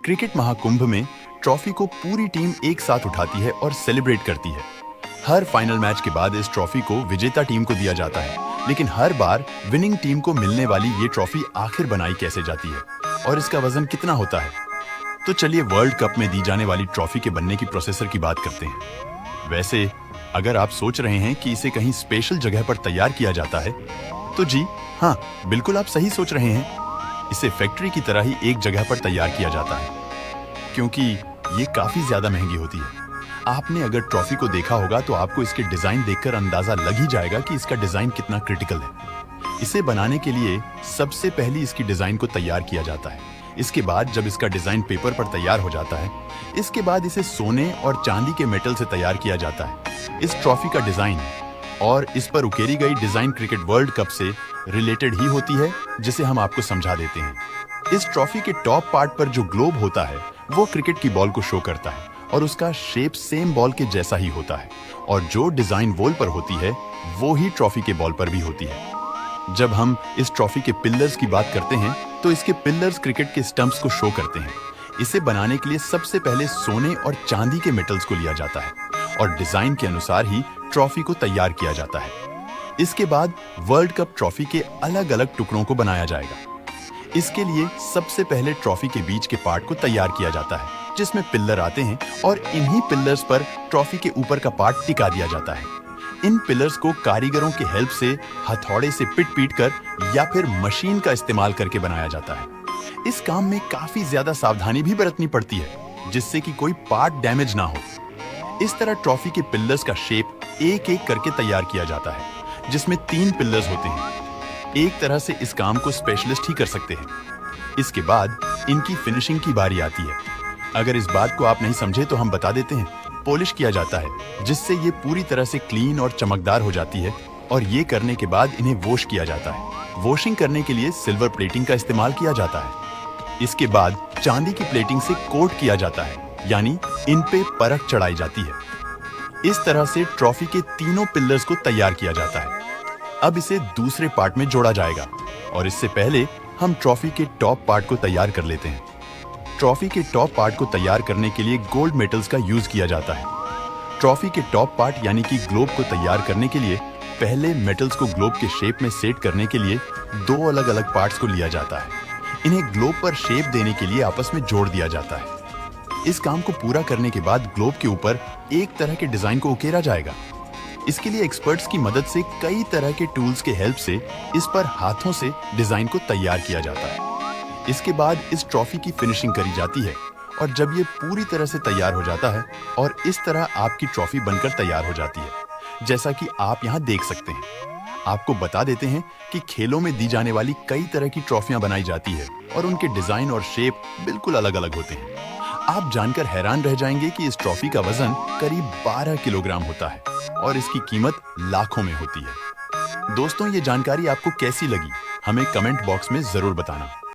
Cricket Mahakumbh में trophy को पूरी टीम एक साथ उठाती है और सेलिब्रेट करती है। हर फाइनल मैच के बाद इस ट्रॉफी को विजेता टीम को दिया जाता है, लेकिन हर बार विनिंग टीम को मिलने वाली ये ट्रॉफी आखिर बनाई कैसे जाती है और इसका वजन कितना होता है। तो चलिए वर्ल्ड कप में दी जाने वाली ट्रॉफी के बनने की प्रोसेसर की बात करते हैं। वैसे अगर आप सोच रहे हैं कि इसे कहीं स्पेशल जगह पर तैयार किया जाता है, तो जी हाँ, बिल्कुल आप सही सोच रहे हैं। इसे फैक्ट्री की तरह ही एक जगह पर तैयार किया जाता है, क्योंकि ये काफी ज्यादा महंगी होती है। आपने अगर ट्रॉफी को देखा होगा तो आपको इसके डिजाइन देखकर अंदाजा लग ही जाएगा कि इसका डिजाइन कितना क्रिटिकल है। इसे बनाने के लिए सबसे पहले इसकी डिजाइन को तैयार किया जाता है। इसके बाद जब इसका डिजाइन पेपर पर तैयार हो जाता है, इसके बाद इसे सोने और चांदी के मेटल से तैयार किया जाता है। इस ट्रॉफी का डिजाइन और इस पर उकेरी गई डिजाइन क्रिकेट वर्ल्ड कप से रिलेटेड ही होती है, जिसे हम आपको समझा देते हैं। इस ट्रॉफी के टॉप पार्ट पर जो ग्लोब होता है वो क्रिकेट की बॉल को शो करता है और उसका शेप सेम बॉल के जैसा ही होता है, और जो डिजाइन वॉल पर होती है वो ही ट्रॉफी के बॉल पर भी होती है। जब हम इस ट्रॉफी के पिलर्स की बात करते हैं तो इसके पिलर्स क्रिकेट के स्टंप्स को शो करते हैं। इसे बनाने के लिए सबसे पहले सोने और चांदी के मेटल्स को लिया जाता है और डिजाइन के अनुसार ही ट्रॉफी को तैयार किया जाता है। इसके बाद वर्ल्ड कप ट्रॉफी के अलग अलग टुकड़ों को बनाया जाएगा। इसके लिए सबसे पहले ट्रॉफी के बीच के पार्ट को तैयार किया जाता है, जिसमें पिलर आते हैं, और इन्हीं पिलर्स पर ट्रॉफी के ऊपर का पार्ट टिका दिया जाता है। इन पिलर्स को कारीगरों की हेल्प से हथौड़े से पीट कर या फिर मशीन का इस्तेमाल करके बनाया जाता है। इस काम में काफी ज्यादा सावधानी भी बरतनी पड़ती है, जिससे कि कोई पार्ट डैमेज ना हो। इस तरह ट्रॉफी के पिलर्स का शेप एक एक करके तैयार किया जाता है, जिसमें 3 पिलर्स होते हैं। एक तरह से इस काम को स्पेशलिस्ट ही कर सकते हैं। इसके बाद इनकी फिनिशिंग की बारी आती है। अगर इस बात को आप नहीं समझे तो हम बता देते हैं। पॉलिश किया जाता है, जिससे ये पूरी तरह से क्लीन और चमकदार हो जाती है, और ये करने के बाद इन्हें वॉश किया जाता है। वॉशिंग करने के लिए सिल्वर प्लेटिंग का इस्तेमाल किया जाता है। इसके बाद चांदी की प्लेटिंग से कोट किया जाता है, यानी इन पे परख चढ़ाई जाती है। इस तरह से ट्रॉफी के तीनों पिलर्स को तैयार किया जाता है। अब इसे दूसरे पार्ट में जोड़ा जाएगा, और इससे पहले हम ट्रॉफी के टॉप पार्ट को तैयार कर लेते हैं। ट्रॉफी के टॉप पार्ट को तैयार करने के लिए गोल्ड मेटल्स का यूज किया जाता है। ट्रॉफी के टॉप पार्ट यानी कि ग्लोब को तैयार करने के लिए पहले मेटल्स को ग्लोब के शेप में सेट करने के लिए 2 अलग अलग पार्ट्स को लिया जाता है। इन्हें ग्लोब पर शेप देने के लिए आपस में जोड़ दिया जाता है। इस काम को पूरा करने के बाद ग्लोब के ऊपर एक तरह के डिजाइन को उकेरा जाएगा। इसके लिए एक्सपर्ट्स की मदद से कई तरह के टूल्स के हेल्प से इस पर हाथों से डिजाइन को तैयार किया जाता है। इसके बाद इस ट्रॉफी की फिनिशिंग करी जाती है, और जब ये पूरी तरह से तैयार हो जाता है और इस तरह आपकी ट्रॉफी बनकर तैयार हो जाती है, जैसा कि आप यहाँ देख सकते हैं। आपको बता देते हैं कि खेलों में दी जाने वाली कई तरह की ट्रॉफियां बनाई जाती है और उनके डिजाइन और शेप बिल्कुल अलग अलग होते हैं। आप जानकर हैरान रह जाएंगे कि इस ट्रॉफी का वजन करीब 12 किलोग्राम होता है और इसकी कीमत लाखों में होती है। दोस्तों, ये जानकारी आपको कैसी लगी, हमें कमेंट बॉक्स में जरूर बताना।